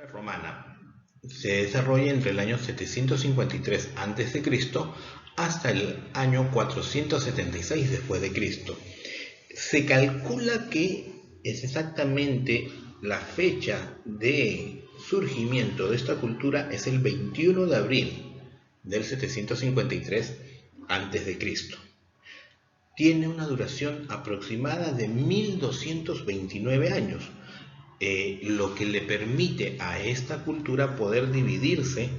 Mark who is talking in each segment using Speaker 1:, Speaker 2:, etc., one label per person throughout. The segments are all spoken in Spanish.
Speaker 1: Romana se desarrolla entre el año 753 a.C. hasta el año 476 después de Cristo. Se calcula que es exactamente la fecha de surgimiento de esta cultura es el 21 de abril del 753 a.C. Tiene una duración aproximada de 1229 años, lo que le permite a esta cultura poder dividirse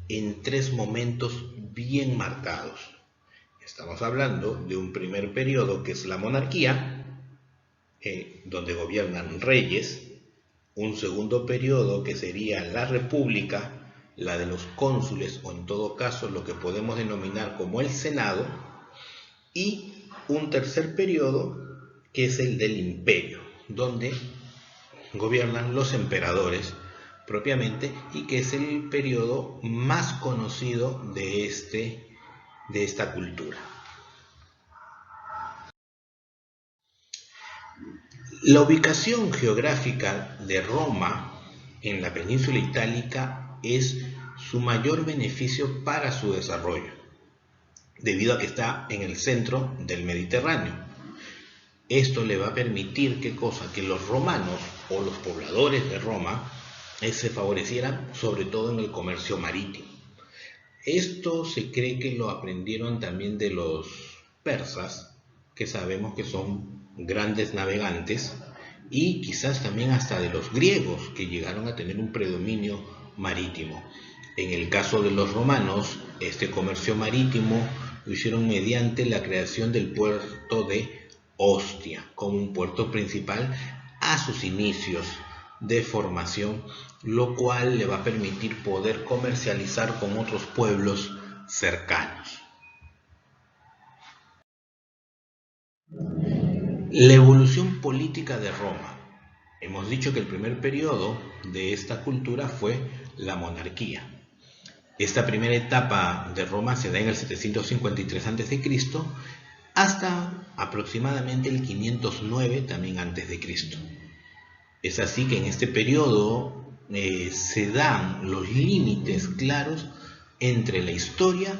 Speaker 1: en tres momentos bien marcados. Estamos hablando de un primer periodo que es la monarquía, donde gobiernan reyes, un segundo periodo que sería la república, la de los cónsules o en todo caso lo que podemos denominar como el Senado, y un tercer periodo que es el del imperio, donde gobiernan los emperadores propiamente y que es el periodo más conocido de esta cultura. La ubicación geográfica de Roma en la península itálica es su mayor beneficio para su desarrollo, debido a que está en el centro del Mediterráneo. Esto le va a permitir que los romanos o los pobladores de Roma se favorecieran sobre todo en el comercio marítimo. Esto se cree que lo aprendieron también de los persas, que sabemos que son grandes navegantes, y quizás también hasta de los griegos, que llegaron a tener un predominio marítimo. En el caso de los romanos, este comercio marítimo lo hicieron mediante la creación del puerto de Ostia como un puerto principal a sus inicios de formación, lo cual le va a permitir poder comercializar con otros pueblos cercanos. La evolución política de Roma. Hemos dicho que el primer periodo de esta cultura fue la monarquía. Esta primera etapa de Roma se da en el 753 a.C. hasta aproximadamente el 509 también a.C. Es así que en este periodo se dan los límites claros entre la historia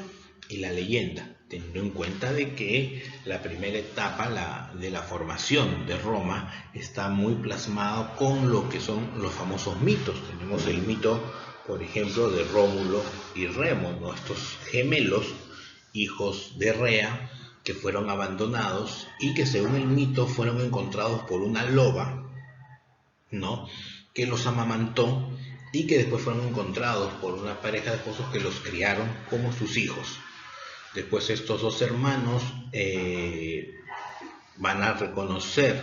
Speaker 1: y la leyenda, teniendo en cuenta de que la primera etapa de la formación de Roma está muy plasmado con lo que son los famosos mitos. Tenemos el mito, por ejemplo, de Rómulo y Remo, ¿no? Estos gemelos, hijos de Rea, que fueron abandonados y que según el mito fueron encontrados por una loba, ¿no?, que los amamantó y que después fueron encontrados por una pareja de esposos que los criaron como sus hijos. Después estos dos hermanos van a reconocer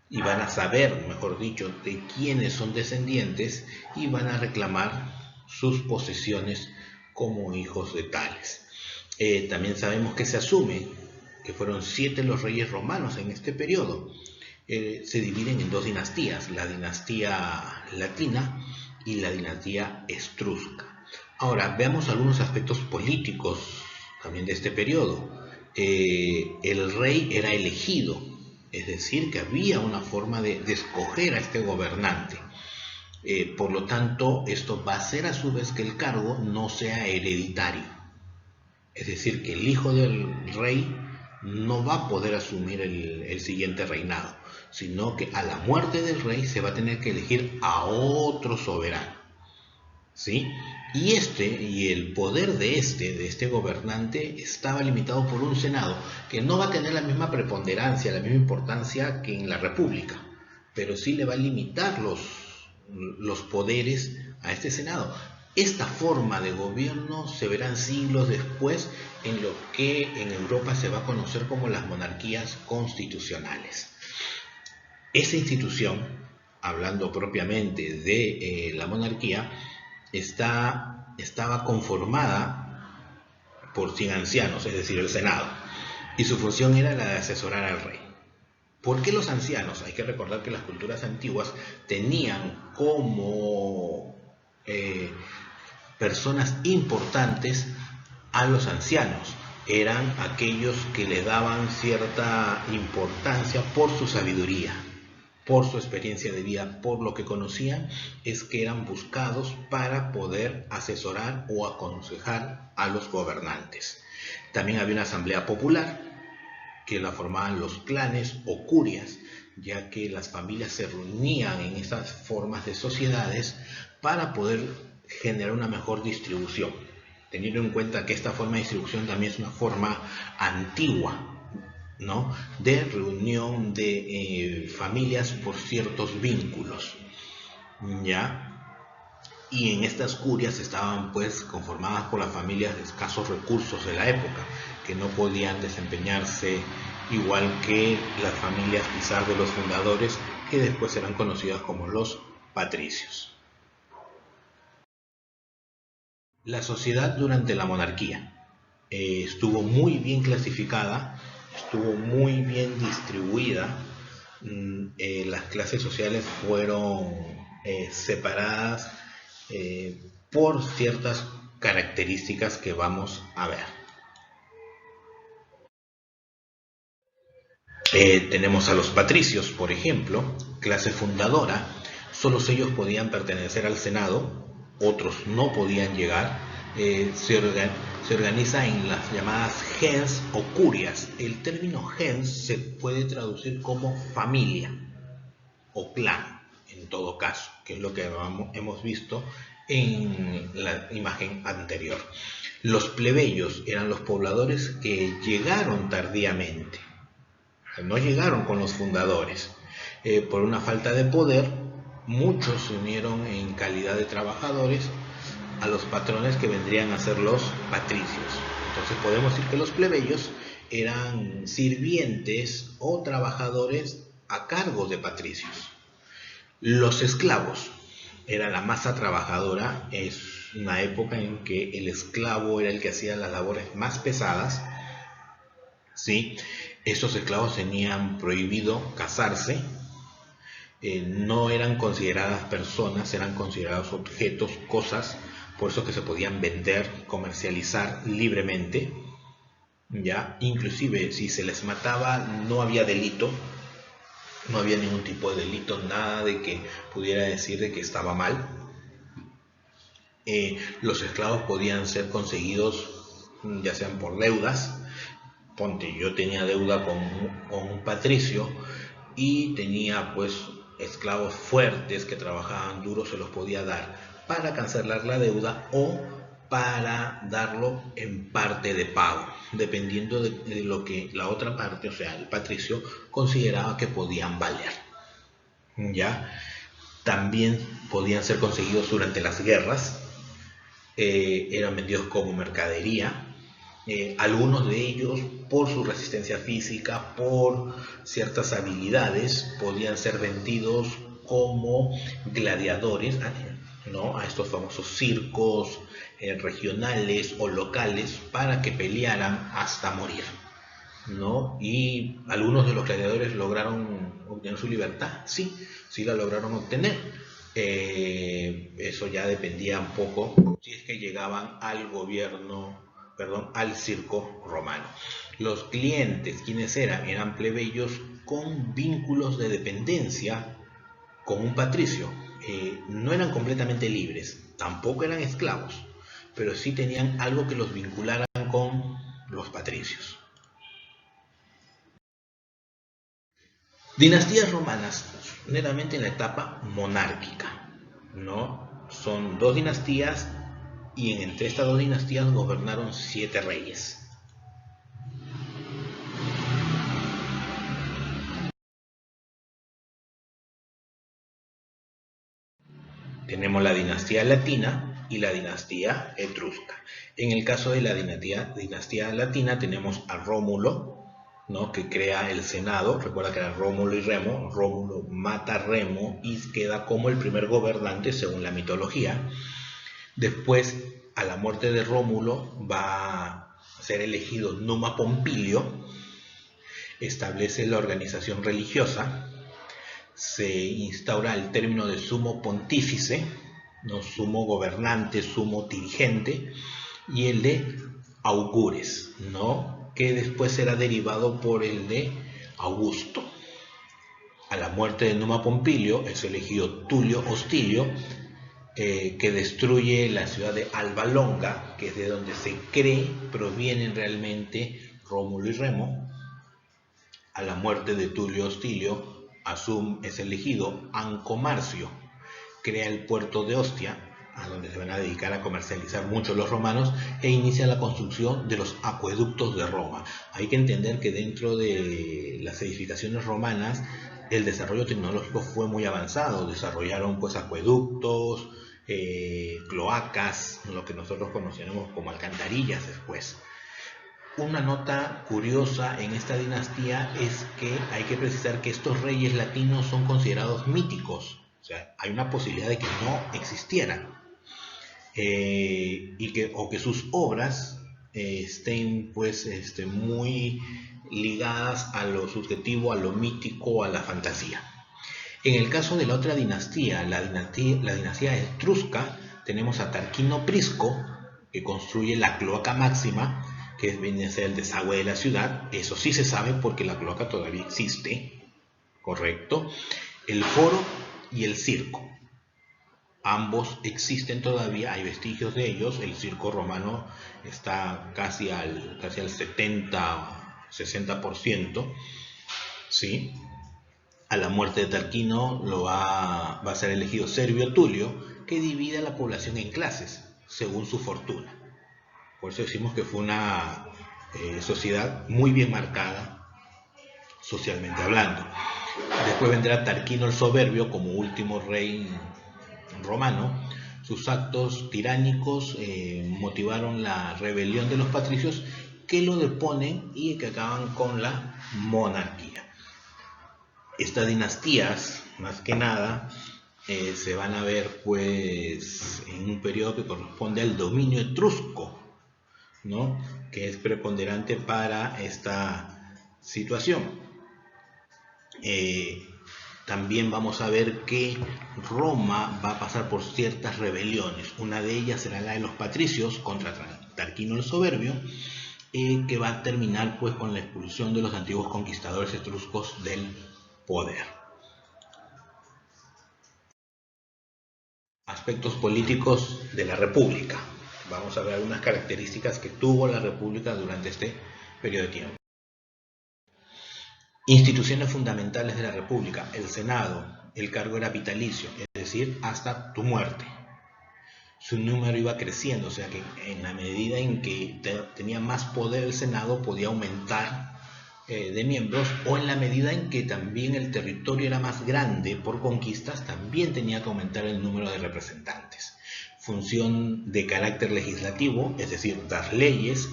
Speaker 1: y van a saber, mejor dicho, de quiénes son descendientes y van a reclamar sus posesiones como hijos de tales. También sabemos que se asume que fueron 7 los reyes romanos en este periodo. Se dividen en 2 dinastías, la dinastía latina y la dinastía etrusca. Ahora, veamos algunos aspectos políticos también de este periodo. El rey era elegido, es decir, que había una forma de escoger a este gobernante. Por lo tanto, esto va a hacer a su vez que el cargo no sea hereditario. Es decir, que el hijo del rey no va a poder asumir el siguiente reinado, sino que a la muerte del rey se va a tener que elegir a otro soberano, ¿sí? Y el poder de este gobernante estaba limitado por un senado que no va a tener la misma preponderancia, la misma importancia que en la república, pero sí le va a limitar los poderes a este senado. Esta forma de gobierno se verán siglos después en lo que en Europa se va a conocer como las monarquías constitucionales. Esa institución, hablando propiamente de la monarquía, estaba conformada por 100 ancianos, es decir, el Senado, y su función era la de asesorar al rey. ¿Por qué los ancianos? Hay que recordar que las culturas antiguas tenían como personas importantes a los ancianos. Eran aquellos que le daban cierta importancia por su sabiduría, por su experiencia de vida, por lo que conocían, es que eran buscados para poder asesorar o aconsejar a los gobernantes. También había una asamblea popular que la formaban los clanes o curias, ya que las familias se reunían en estas formas de sociedades para poder generar una mejor distribución, teniendo en cuenta que esta forma de distribución también es una forma antigua, ¿no?, de reunión de familias por ciertos vínculos, ¿ya? Y en estas curias estaban pues conformadas por las familias de escasos recursos de la época, que no podían desempeñarse igual que las familias quizás de los fundadores, que después eran conocidas como los patricios. La sociedad durante la monarquía estuvo muy bien clasificada, estuvo muy bien distribuida. Las clases sociales fueron separadas por ciertas características que vamos a ver. Tenemos a los patricios, por ejemplo, clase fundadora. Solo ellos podían pertenecer al Senado, otros no podían llegar. Se organiza en las llamadas gens o curias. El término gens se puede traducir como familia o clan, en todo caso, que es lo que hemos visto en la imagen anterior. Los plebeyos eran los pobladores que llegaron tardíamente, no llegaron con los fundadores. Por una falta de poder, muchos se unieron en calidad de trabajadores a los patrones que vendrían a ser los patricios. Entonces podemos decir que los plebeyos eran sirvientes o trabajadores a cargo de patricios. Los esclavos era la masa trabajadora. Es una época en que el esclavo era el que hacía las labores más pesadas, ¿sí? Estos esclavos tenían prohibido casarse, no eran consideradas personas, eran considerados objetos, cosas, por eso que se podían vender, comercializar libremente, ¿ya? Inclusive si se les mataba no había delito, no había ningún tipo de delito, nada de que pudiera decir de que estaba mal. Los esclavos podían ser conseguidos ya sean por deudas. Ponte, yo tenía deuda con un patricio y tenía pues esclavos fuertes que trabajaban duro, se los podía dar para cancelar la deuda o para darlo en parte de pago, dependiendo de lo que la otra parte, o sea, el patricio, consideraba que podían valer. ¿Ya? También podían ser conseguidos durante las guerras, eran vendidos como mercadería. Algunos de ellos, por su resistencia física, por ciertas habilidades, podían ser vendidos como gladiadores, ¿no?, a estos famosos circos regionales o locales para que pelearan hasta morir, ¿no? Y algunos de los gladiadores lograron obtener su libertad, sí la lograron obtener. Eso ya dependía un poco si es que llegaban al al circo romano. Los clientes, ¿quiénes eran? Eran plebeyos con vínculos de dependencia con un patricio. No eran completamente libres, tampoco eran esclavos, pero sí tenían algo que los vincularan con los patricios. Dinastías romanas, netamente en la etapa monárquica, ¿no? Son dos dinastías y entre estas dos dinastías gobernaron 7 reyes. Tenemos la dinastía latina y la dinastía etrusca. En el caso de la dinastía latina tenemos a Rómulo, ¿no?, que crea el Senado. Recuerda que era Rómulo y Remo. Rómulo mata a Remo y queda como el primer gobernante según la mitología. Después, a la muerte de Rómulo, va a ser elegido Numa Pompilio, establece la organización religiosa, se instaura el término de sumo pontífice, no sumo gobernante, sumo dirigente, y el de augures, ¿no?, que después será derivado por el de Augusto. A la muerte de Numa Pompilio es elegido Tulio Hostilio, que destruye la ciudad de Alba Longa, que es de donde se cree provienen realmente Rómulo y Remo. A la muerte de Tulio Hostilio es elegido Ancomarcio, crea el puerto de Ostia, a donde se van a dedicar a comercializar mucho los romanos, e inicia la construcción de los acueductos de Roma. Hay que entender que dentro de las edificaciones romanas el desarrollo tecnológico fue muy avanzado. Desarrollaron pues acueductos, cloacas, lo que nosotros conoceremos como alcantarillas después. Una nota curiosa en esta dinastía es que hay que precisar que estos reyes latinos son considerados míticos, o sea, hay una posibilidad de que no existieran, o que sus obras estén pues muy ligadas a lo subjetivo, a lo mítico, a la fantasía. En el caso de la otra dinastía, la dinastía etrusca, tenemos a Tarquino Prisco, que construye la cloaca máxima, que viene a ser el desagüe de la ciudad. Eso sí se sabe porque la cloaca todavía existe, ¿correcto? El foro y el circo, ambos existen todavía, hay vestigios de ellos. El circo romano está casi al 70-60%, ¿sí? A la muerte de Tarquino va a ser elegido Servio Tulio, que divide a la población en clases, según su fortuna. Por eso decimos que fue una sociedad muy bien marcada, socialmente hablando. Después vendrá Tarquino el Soberbio como último rey romano. Sus actos tiránicos motivaron la rebelión de los patricios, que lo deponen y que acaban con la monarquía. Estas dinastías, más que nada, se van a ver pues en un periodo que corresponde al dominio etrusco, ¿no? Que es preponderante para esta situación. También vamos a ver que Roma va a pasar por ciertas rebeliones. Una de ellas será la de los patricios contra Tarquino el Soberbio, que va a terminar pues con la expulsión de los antiguos conquistadores etruscos del poder. Aspectos políticos de la República. Vamos a ver algunas características que tuvo la República durante este periodo de tiempo. Instituciones fundamentales de la República. El Senado. El cargo era vitalicio, es decir, hasta tu muerte. Su número iba creciendo, o sea que en la medida en que tenía más poder el Senado, podía aumentar de miembros, o en la medida en que también el territorio era más grande por conquistas, también tenía que aumentar el número de representantes. Función de carácter legislativo, es decir, dar leyes,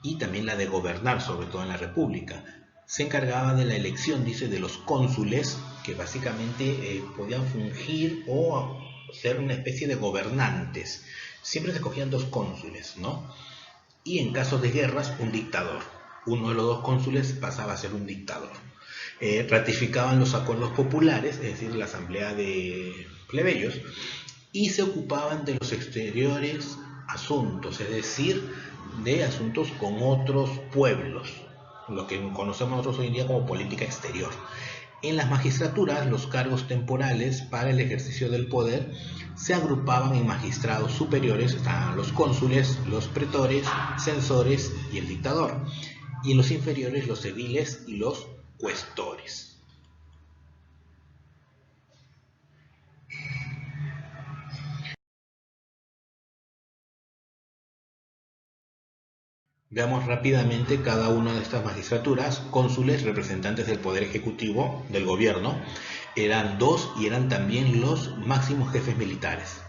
Speaker 1: y también la de gobernar, sobre todo en la República. Se encargaba de la elección, dice, de los cónsules, que básicamente podían fungir o ser una especie de gobernantes. Siempre se escogían 2 cónsules, ¿no? Y en casos de guerras, un dictador. Uno de los 2 cónsules pasaba a ser un dictador. Ratificaban los acuerdos populares, es decir, la asamblea de plebeyos, y se ocupaban de los exteriores asuntos, es decir, de asuntos con otros pueblos, lo que conocemos nosotros hoy en día como política exterior. En las magistraturas, los cargos temporales para el ejercicio del poder se agrupaban en magistrados superiores. Estaban los cónsules, los pretores, censores y el dictador. Y en los inferiores, los ediles y los cuestores. Veamos rápidamente cada una de estas magistraturas. Cónsules, representantes del poder ejecutivo del gobierno, eran 2 y eran también los máximos jefes militares.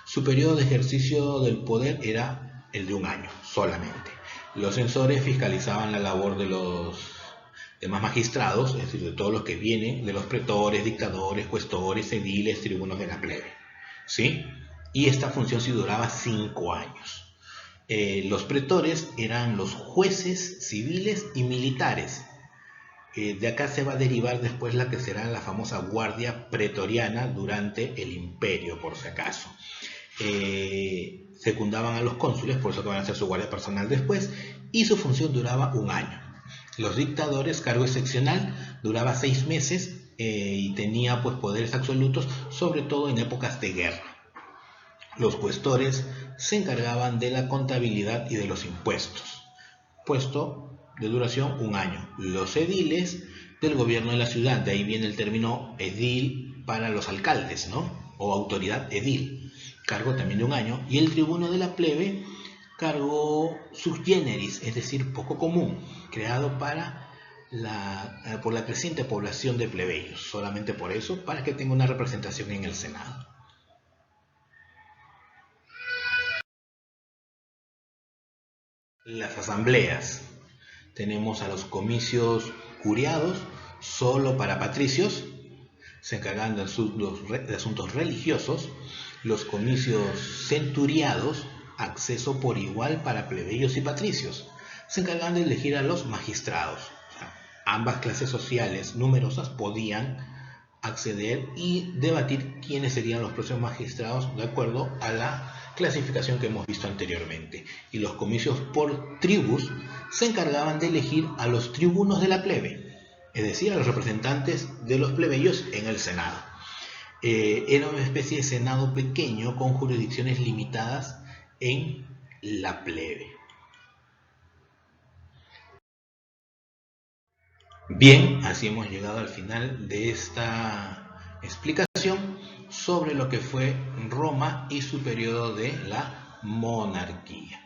Speaker 1: Su periodo de ejercicio del poder era el de 1 año solamente. Los censores fiscalizaban la labor de los demás magistrados, es decir, de todos los que vienen, de los pretores, dictadores, cuestores, ediles, tribunos de la plebe, ¿sí? Y esta función sí duraba 5 años. Los pretores eran los jueces civiles y militares. De acá se va a derivar después la que será la famosa guardia pretoriana durante el imperio, por si acaso. Secundaban a los cónsules, por eso que van a ser su guardia personal después, y su función duraba 1 año. Los dictadores, cargo excepcional, duraba 6 meses, y tenía pues poderes absolutos, sobre todo en épocas de guerra. Los cuestores se encargaban de la contabilidad y de los impuestos, puesto de duración 1 año. Los ediles del gobierno de la ciudad, de ahí viene el término edil para los alcaldes, ¿no? O autoridad edil, cargo también de 1 año. Y el tribuno de la plebe, cargo sub generis, es decir, poco común, creado por la creciente población de plebeyos, solamente por eso, para que tenga una representación en el Senado. Las asambleas. Tenemos a los comicios curiados, solo para patricios, se encargan de asuntos religiosos. Los comicios centuriados, acceso por igual para plebeyos y patricios, se encargan de elegir a los magistrados. O sea, ambas clases sociales numerosas podían acceder y debatir quiénes serían los próximos magistrados de acuerdo a la clasificación que hemos visto anteriormente. Y los comicios por tribus se encargaban de elegir a los tribunos de la plebe, es decir, a los representantes de los plebeyos en el Senado. Era una especie de Senado pequeño con jurisdicciones limitadas en la plebe. Bien, así hemos llegado al final de esta explicación sobre lo que fue Roma y su periodo de la monarquía.